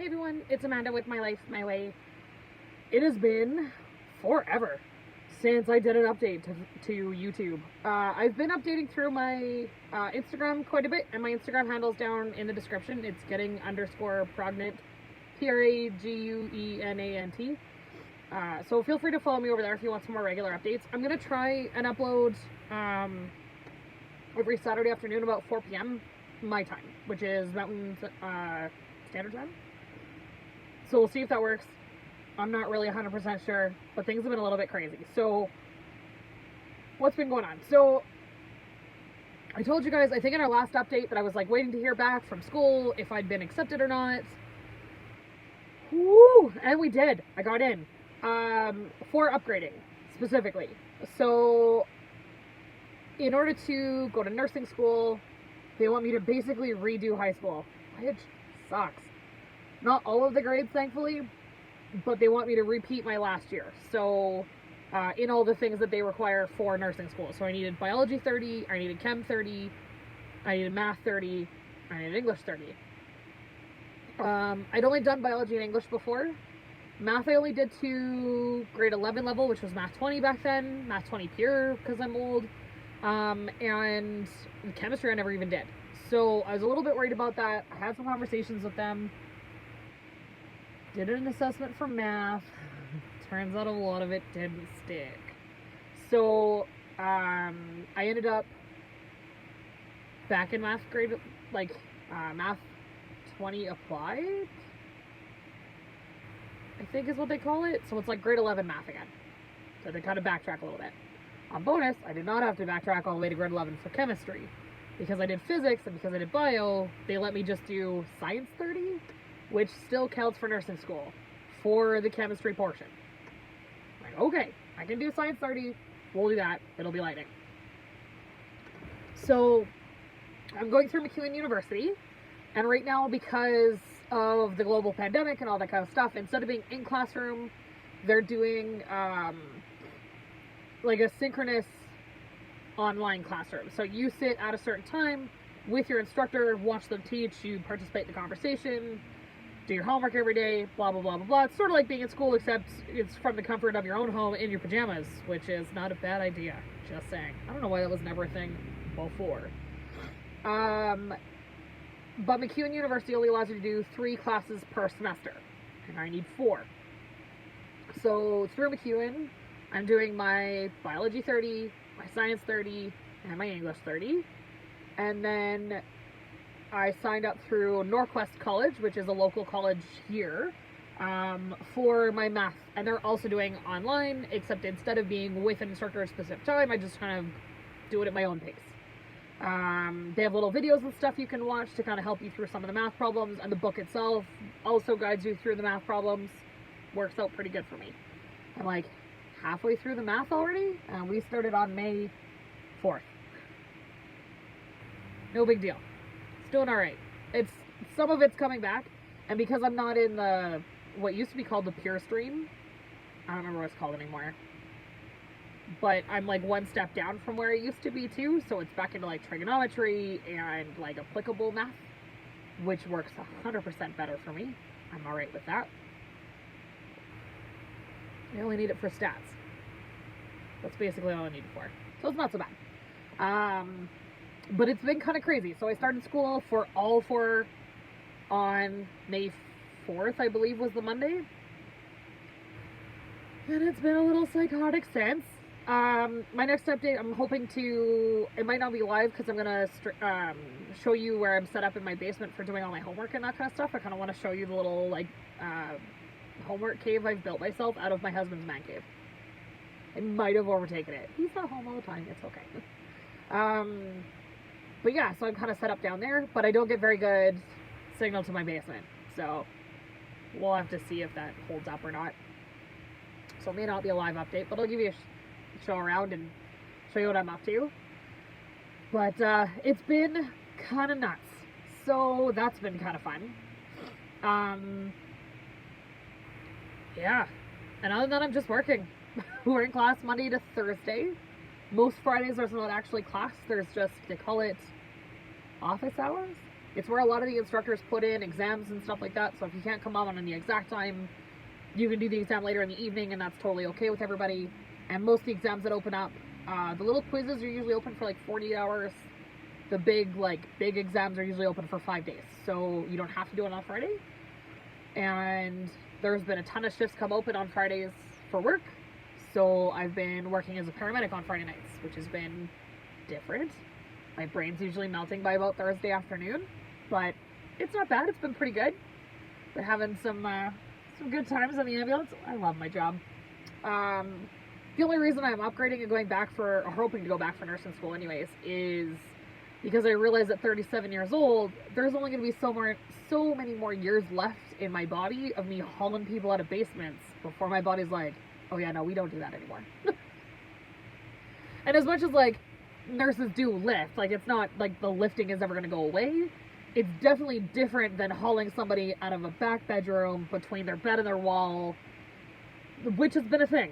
Hey everyone, it's Amanda with My Life, My Way. It has been forever since I did an update to YouTube. I've been updating through my Instagram quite a bit, and my Instagram handle's down in the description. It's getting _prognant, PRAGUENANT. So feel free to follow me over there if you want some more regular updates. I'm going to try and upload every Saturday afternoon about 4 p.m. my time, which is Mountain Standard Time. So we'll see if that works. I'm not really 100% sure, but things have been a little bit crazy. So what's been going on? So I told you guys, I think in our last update, that I was like waiting to hear back from school if I'd been accepted or not. Woo! And we did. I got in. For upgrading, specifically. So in order to go to nursing school, they want me to basically redo high school, which sucks. Not all of the grades, thankfully, but they want me to repeat my last year. So, in all the things that they require for nursing school. So I needed biology 30, I needed chem 30, I needed math 30, I needed English 30. I'd only done biology and English before. Math I only did to grade 11 level, which was math 20 back then, math 20 pure, because I'm old. And chemistry I never even did. So I was a little bit worried about that. I had some conversations with them. Did an assessment for math. Turns out a lot of it didn't stick. So I ended up back in math grade, math 20 applied, I think is what they call it. So it's like grade 11 math again. So they kind of backtrack a little bit. On bonus, I did not have to backtrack all the way to grade 11 for chemistry. Because I did physics and because I did bio, they let me just do science 30, which still counts for nursing school for the chemistry portion. Like, okay, I can do science 30, we'll do that, it'll be lightning. So I'm going through MacEwan University, and right now, because of the global pandemic and all that kind of stuff, instead of being in classroom, they're doing like a synchronous online classroom. So you sit at a certain time with your instructor, watch them teach, you participate in the conversation, do your homework every day, blah, blah, blah, blah, blah. It's sort of like being in school, except it's from the comfort of your own home in your pajamas, which is not a bad idea, just saying. I don't know why that was never a thing before. But MacEwan University only allows you to do 3 classes per semester, and I need 4. So through MacEwan, I'm doing my biology 30, my science 30, and my English 30. And then I signed up through Northwest College, which is a local college here, for my math. And they're also doing online, except instead of being with an instructor at a specific time, I just kind of do it at my own pace. They have little videos and stuff you can watch to kind of help you through some of the math problems, and the book itself also guides you through the math problems. Works out pretty good for me. I'm like halfway through the math already, and we started on May 4th. No big deal. It's doing alright. Some of it's coming back, and because I'm not in the, what used to be called the pure stream, I don't remember what it's called anymore, but I'm like one step down from where it used to be too, so it's back into like trigonometry and like applicable math, which works 100% better for me. I'm alright with that. I only need it for stats. That's basically all I need it for. So it's not so bad. But it's been kind of crazy. So I started school for all 4 on May 4th, I believe was the Monday. And it's been a little psychotic since. My next update, I'm hoping to, it might not be live because I'm going to show you where I'm set up in my basement for doing all my homework and that kind of stuff. I kind of want to show you the little, homework cave I've built myself out of my husband's man cave. I might have overtaken it. He's not home all the time. It's okay. But yeah, so I'm kind of set up down there, but I don't get very good signal to my basement. So we'll have to see if that holds up or not. So it may not be a live update, but I'll give you a show around and show you what I'm up to. But it's been kind of nuts. So that's been kind of fun. Yeah. And other than that, I'm just working. We're in class Monday to Thursday. Most Fridays there's not actually class. There's just, they call it office hours. It's where a lot of the instructors put in exams and stuff like that. So if you can't come on the exact time, you can do the exam later in the evening, and that's totally okay with everybody. And most of the exams that open up, the little quizzes are usually open for like 48 hours. The big exams are usually open for 5 days. So you don't have to do it on Friday. And there's been a ton of shifts come open on Fridays for work. So I've been working as a paramedic on Friday nights, which has been different. My brain's usually melting by about Thursday afternoon, but it's not bad. It's been pretty good. Been having some good times in the ambulance. I love my job. The only reason I'm upgrading and going back or hoping to go back for nursing school anyways, is because I realize at 37 years old, there's only going to be so many more years left in my body of me hauling people out of basements before my body's like, oh yeah, no, we don't do that anymore. And as much as like nurses do lift, like it's not like the lifting is ever going to go away. It's definitely different than hauling somebody out of a back bedroom between their bed and their wall, which has been a thing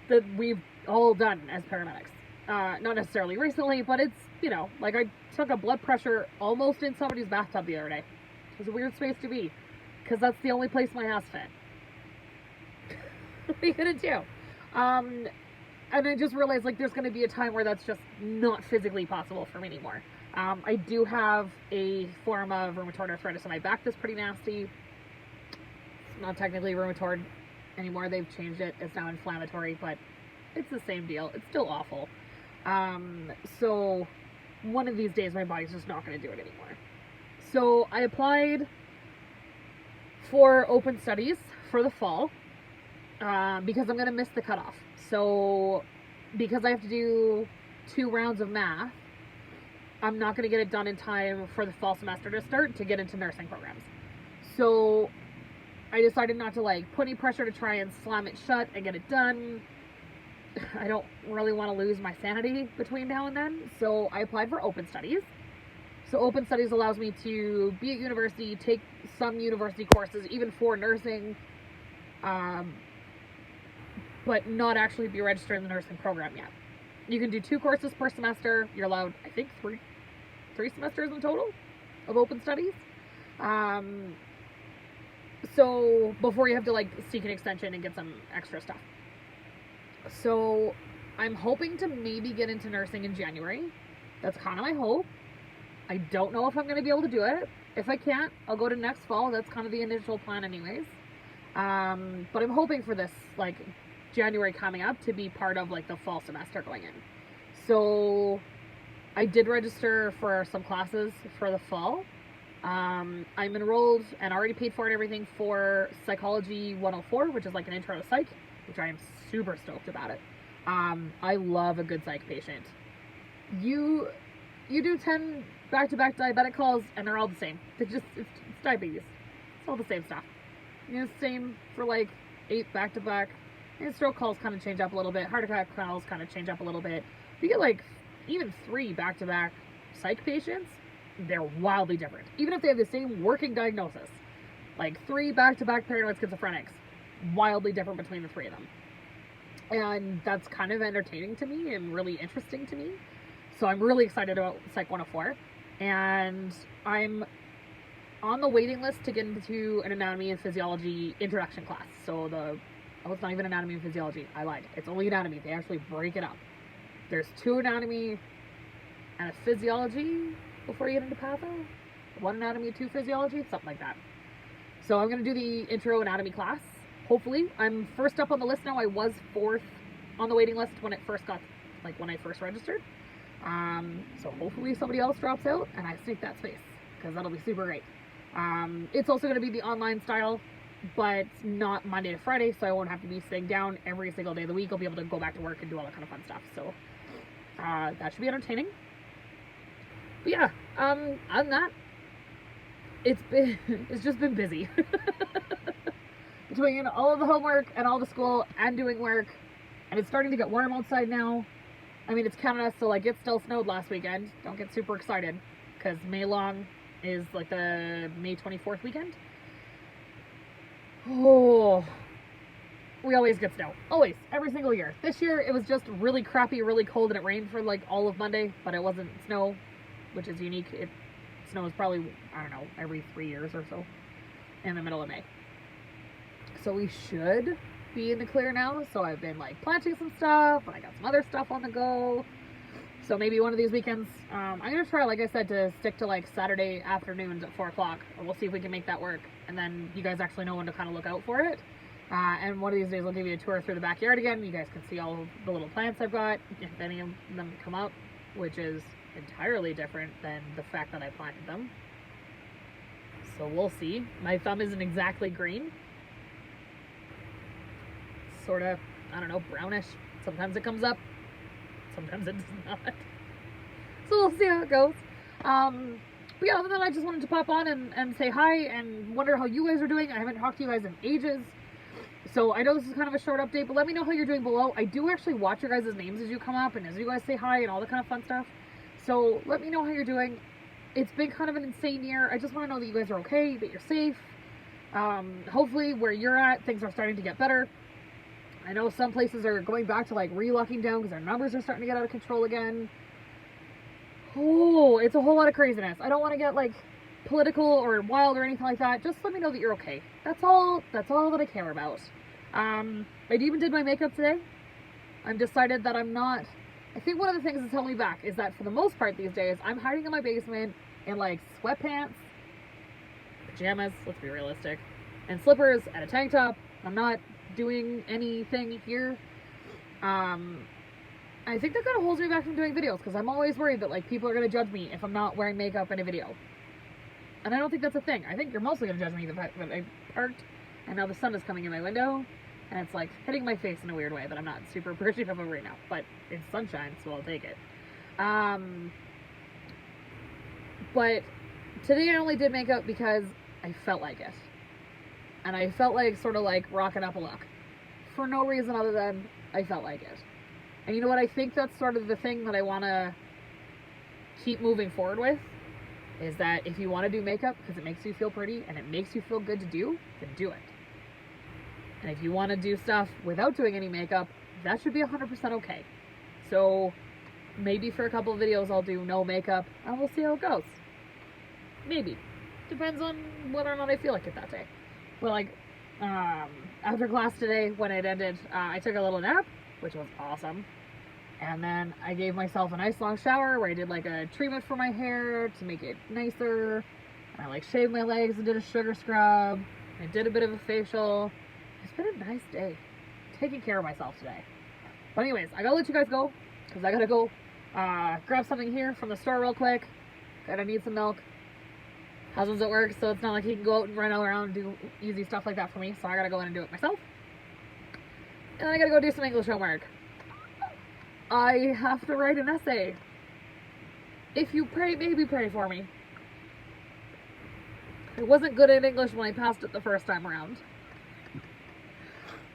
that we've all done as paramedics. Not necessarily recently, but it's, you know, like I took a blood pressure almost in somebody's bathtub the other day. It was a weird space to be, because that's the only place my ass fit. What are you gonna do? And I just realized like there's gonna be a time where that's just not physically possible for me anymore. I do have a form of rheumatoid arthritis in my back that's pretty nasty. It's not technically rheumatoid anymore. They've changed it. It's now inflammatory, but it's the same deal. It's still awful. So one of these days my body's just not going to do it anymore. So I applied for open studies for the fall, because I'm going to miss the cutoff. So because I have to do 2 rounds of math, I'm not going to get it done in time for the fall semester to start to get into nursing programs. So I decided not to like put any pressure to try and slam it shut and get it done. I don't really want to lose my sanity between now and then. So I applied for open studies. So open studies allows me to be at university, take some university courses, even for nursing, but not actually be registered in the nursing program yet. You can do 2 courses per semester. You're allowed, I think, 3 semesters in total of open studies. So before you have to like seek an extension and get some extra stuff. So I'm hoping to maybe get into nursing in January. That's kind of my hope. I don't know if I'm going to be able to do it. If I can't, I'll go to next fall. That's kind of the initial plan anyways. But I'm hoping for this like January coming up to be part of like the fall semester going in. So I did register for some classes for the fall. I'm enrolled and already paid for it and everything for Psychology 104, which is like an intro to psych, which I am super stoked about it. I love a good psych patient. You do 10 back-to-back diabetic calls and they're all the same. It's diabetes. It's all the same stuff. You know, same for like 8 back-to-back. And stroke calls kind of change up a little bit. Heart attack calls kind of change up a little bit. You get like even 3 back-to-back psych patients, they're wildly different. Even if they have the same working diagnosis. Like 3 back-to-back paranoid schizophrenics, wildly different between the 3 of them. And that's kind of entertaining to me and really interesting to me. So I'm really excited about Psych 104. And I'm on the waiting list to get into an anatomy and physiology introduction class. So it's not even anatomy and physiology. I lied. It's only anatomy. They actually break it up. There's 2 anatomy and a physiology before you get into patho. 1 anatomy, 2 physiology, something like that. So I'm going to do the intro anatomy class. Hopefully. I'm first up on the list now. I was 4th on the waiting list when I first registered. So hopefully somebody else drops out and I sneak that space, because that'll be super great. It's also going to be the online style, but not Monday to Friday, so I won't have to be sitting down every single day of the week. I'll be able to go back to work and do all that kind of fun stuff. So that should be entertaining. But yeah, other than that, it's just been busy. Between all of the homework and all the school and doing work, and it's starting to get warm outside now. I mean, it's Canada, so like it still snowed last weekend. Don't get super excited, because May long is like the May 24th weekend. Oh, we always get snow. Always, every single year. This year it was just really crappy, really cold, and it rained for like all of Monday, but it wasn't snow, which is unique. It snows probably, I don't know, every 3 years or so in the middle of May. So we should be in the clear now. So I've been like planting some stuff, and I got some other stuff on the go. So maybe one of these weekends, I'm going to try, like I said, to stick to like Saturday afternoons at 4 o'clock. And we'll see if we can make that work. And then you guys actually know when to kind of look out for it. And one of these days I'll give you a tour through the backyard again. You guys can see all of the little plants I've got, if any of them come up, which is entirely different than the fact that I planted them. So we'll see. My thumb isn't exactly green. Sort of, I don't know, brownish. Sometimes it comes up. Sometimes it does not. So we'll see how it goes. But yeah, other than that, I just wanted to pop on and say hi and wonder how you guys are doing. I haven't talked to you guys in ages. So I know this is kind of a short update, but let me know how you're doing below. I do actually watch your guys' names as you come up and as you guys say hi and all the kind of fun stuff. So let me know how you're doing. It's been kind of an insane year. I just want to know that you guys are okay, that you're safe. Hopefully where you're at, things are starting to get better. I know some places are going back to like re-locking down because their numbers are starting to get out of control again. Oh, it's a whole lot of craziness. I don't want to get like political or wild or anything like that. Just let me know that you're okay. That's all that I care about. I even did my makeup today. I've decided that I'm not, I think one of the things that's held me back is that for the most part these days, I'm hiding in my basement in like sweatpants, pajamas, let's be realistic, and slippers and a tank top. I'm not doing anything here. I think that kind of holds me back from doing videos because I'm always worried that like people are going to judge me if I'm not wearing makeup in a video. And I don't think that's a thing. I think you're mostly going to judge me the fact that I parked and now the sun is coming in my window and it's like hitting my face in a weird way that I'm not super appreciative of right now. But it's sunshine, so I'll take it. But today I only did makeup because I felt like it. And I felt like sort of like rocking up a look. For no reason other than I felt like it. And you know what? I think that's sort of the thing that I want to keep moving forward with. Is that if you want to do makeup because it makes you feel pretty and it makes you feel good to do, then do it. And if you want to do stuff without doing any makeup, that should be 100% okay. So maybe for a couple of videos I'll do no makeup and we'll see how it goes. Maybe. Depends on whether or not I feel like it that day. But like, after class today, when it ended, I took a little nap, which was awesome. And then I gave myself a nice long shower where I did like a treatment for my hair to make it nicer. And I like shaved my legs and did a sugar scrub. I did a bit of a facial. It's been a nice day. Taking care of myself today. But anyways, I gotta let you guys go because I gotta go grab something here from the store real quick. Gotta need some milk. Husband's at work, so it's not like he can go out and run all around and do easy stuff like that for me. So I gotta go in and do it myself. And then I gotta go do some English homework. I have to write an essay. If you pray, maybe pray for me. I wasn't good at English when I passed it the first time around.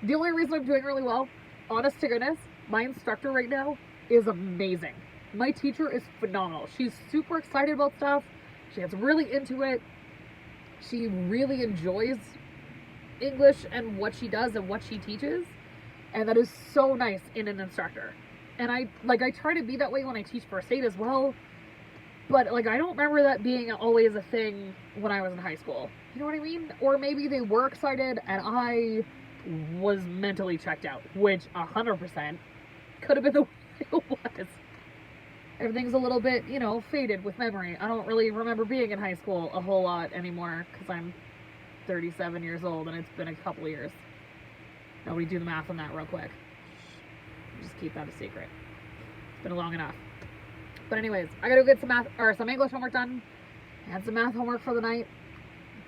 The only reason I'm doing really well, honest to goodness, my instructor right now is amazing. My teacher is phenomenal. She's super excited about stuff. She gets really into it. She really enjoys English and what she does and what she teaches. And that is so nice in an instructor. And I try to be that way when I teach first aid as well. But like, I don't remember that being always a thing when I was in high school. You know what I mean? Or maybe they were excited and I was mentally checked out, which 100% could have been the way it was. Everything's a little bit, you know, faded with memory. I don't really remember being in high school a whole lot anymore because I'm 37 years old and it's been a couple of years. Nobody do the math on that real quick. Just keep that a secret. It's been long enough. But anyways, I gotta go get some math or some English homework done and some math homework for the night.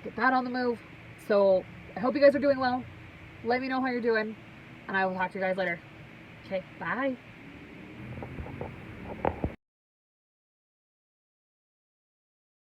Get that on the move. So I hope you guys are doing well. Let me know how you're doing and I will talk to you guys later. Okay, bye.